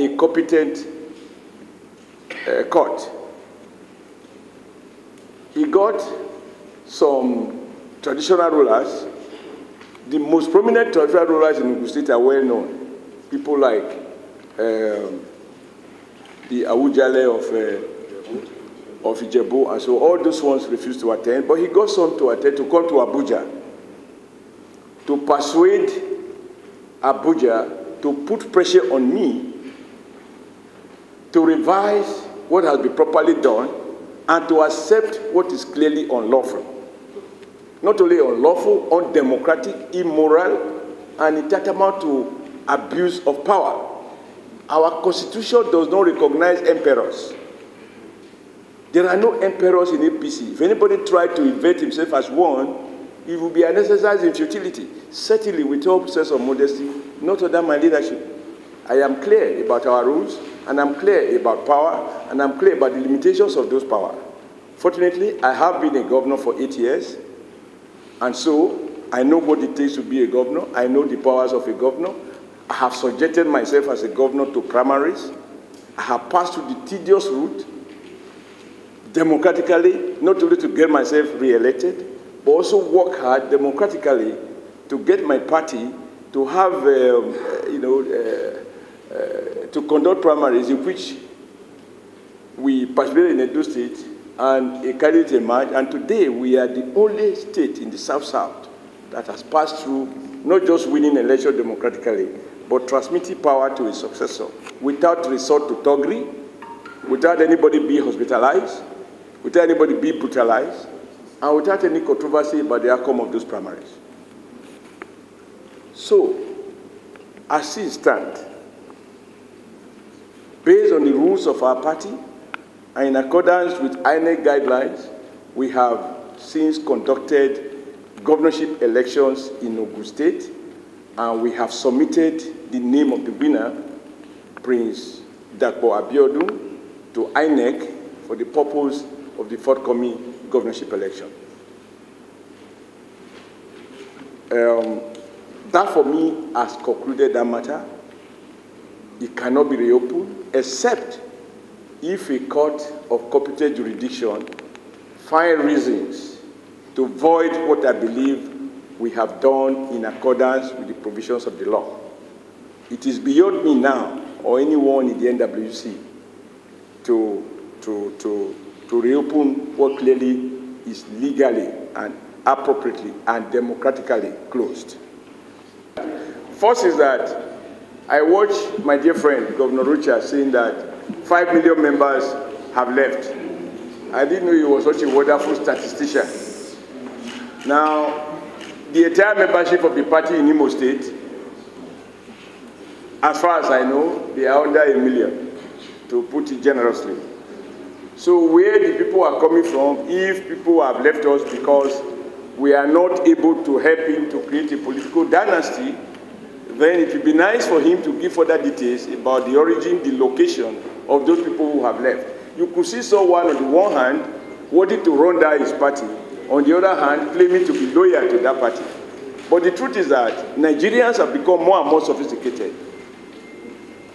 a competent court. He got some traditional rulers. The most prominent traditional rulers in Ogun State are well known. People like the Awujale of Ijebu, and so all those ones refused to attend, but he got some to attend, to come to Abuja, to persuade Abuja to put pressure on me to revise what has been properly done and to accept what is clearly unlawful. Not only unlawful, undemocratic, immoral, and tantamount to abuse of power. Our constitution does not recognize emperors. There are no emperors in APC. If anybody tried to invent himself as one, it would be an exercise in futility. Certainly, with all sense of modesty, not under my leadership. I am clear about our rules, and I'm clear about power, and I'm clear about the limitations of those powers. Fortunately, I have been a governor for 8 years, and so I know what it takes to be a governor. I know the powers of a governor. I have subjected myself as a governor to primaries. I have passed through the tedious route, democratically, not only to get myself re-elected, but also work hard democratically to get my party to have, to conduct primaries in which we participated in Edo State and a candidate emerged. And today we are the only state in the South-South that has passed through not just winning an election democratically, but transmitting power to a successor without resort to thuggery, without anybody being hospitalized, without anybody being brutalized, and without any controversy about the outcome of those primaries. So, as it stands, based on the rules of our party, and in accordance with INEC guidelines, we have since conducted governorship elections in Ogun State, and we have submitted the name of the winner, Prince Dapo Abiodun, to INEC for the purpose of the forthcoming governorship election. That for me has concluded that matter. It cannot be reopened except if a court of competent jurisdiction finds reasons to void what I believe we have done in accordance with the provisions of the law. It is beyond me now or anyone in the NWC to reopen what clearly is legally and appropriately and democratically closed. First is that I watched my dear friend, Governor Rocha, saying that 5 million members have left. I didn't know he was such a wonderful statistician. Now, the entire membership of the party in Imo State, as far as I know, they are under 1 million, to put it generously. So where the people are coming from, if people have left us because we are not able to help him to create a political dynasty, then it would be nice for him to give further details about the origin, the location of those people who have left. You could see someone on the one hand wanting to run down his party, on the other hand claiming to be loyal to that party. But the truth is that Nigerians have become more and more sophisticated.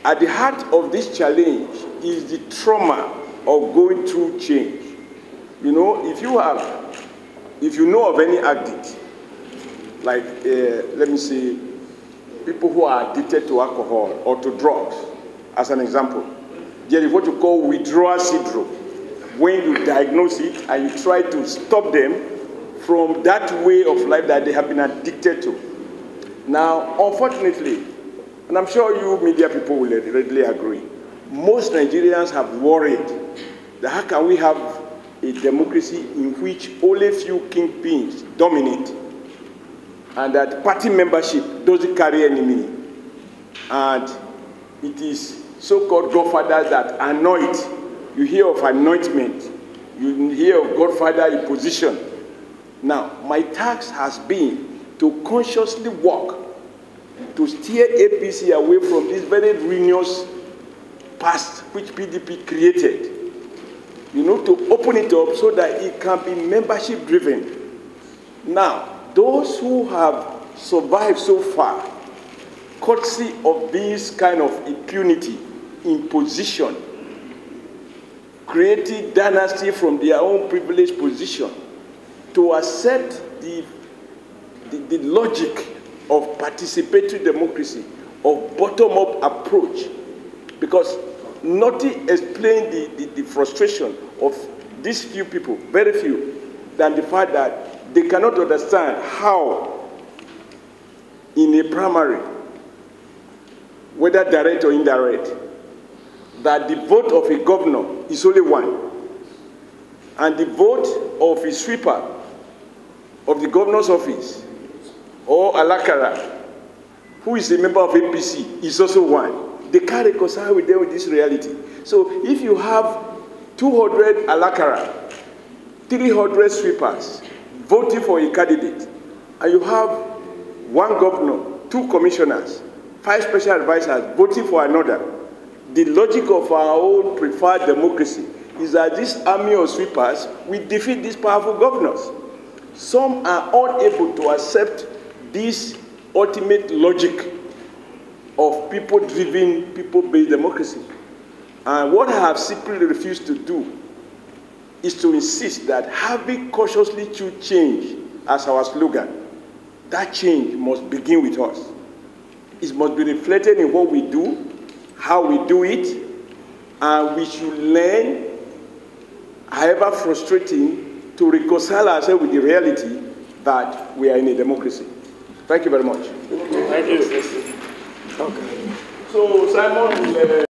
At the heart of this challenge is the trauma of going through change. You know, if you know of any addict, like, let me say, people who are addicted to alcohol or to drugs, as an example, there is what you call withdrawal syndrome. When you diagnose it and you try to stop them from that way of life that they have been addicted to. Now, unfortunately, and I'm sure you media people will readily agree, most Nigerians have worried that how can we have a democracy in which only few kingpins dominate and that party membership doesn't carry any meaning. And it is so-called godfathers that anoint. You hear of anointment. You hear of godfather imposition. Now, my task has been to consciously work to steer APC away from this very ruinous past which PDP created. You know, to open it up so that it can be membership driven. Now, those who have survived so far, courtesy of this kind of impunity, imposition, creating dynasty from their own privileged position, to accept the logic of participatory democracy, of bottom-up approach, because nothing explains the frustration of these few people, very few, than the fact that they cannot understand how, in a primary, whether direct or indirect, that the vote of a governor is only one, and the vote of a sweeper of the governor's office or Alakara, who is a member of APC, is also one. They can't reconcile with them with this reality. So if you have 200 Alakara, 300 sweepers voting for a candidate, and you have one governor, 2 commissioners, 5 special advisors voting for another, the logic of our own preferred democracy is that this army of sweepers will defeat these powerful governors. Some are unable to accept this ultimate logic of people-driven, people-based democracy. And what I have secretly refused to do is to insist that having cautiously choose change as our slogan, that change must begin with us. It must be reflected in what we do, how we do it, and we should learn, however frustrating, to reconcile ourselves with the reality that we are in a democracy. Thank you very much. Thank you. Okay. So Simon will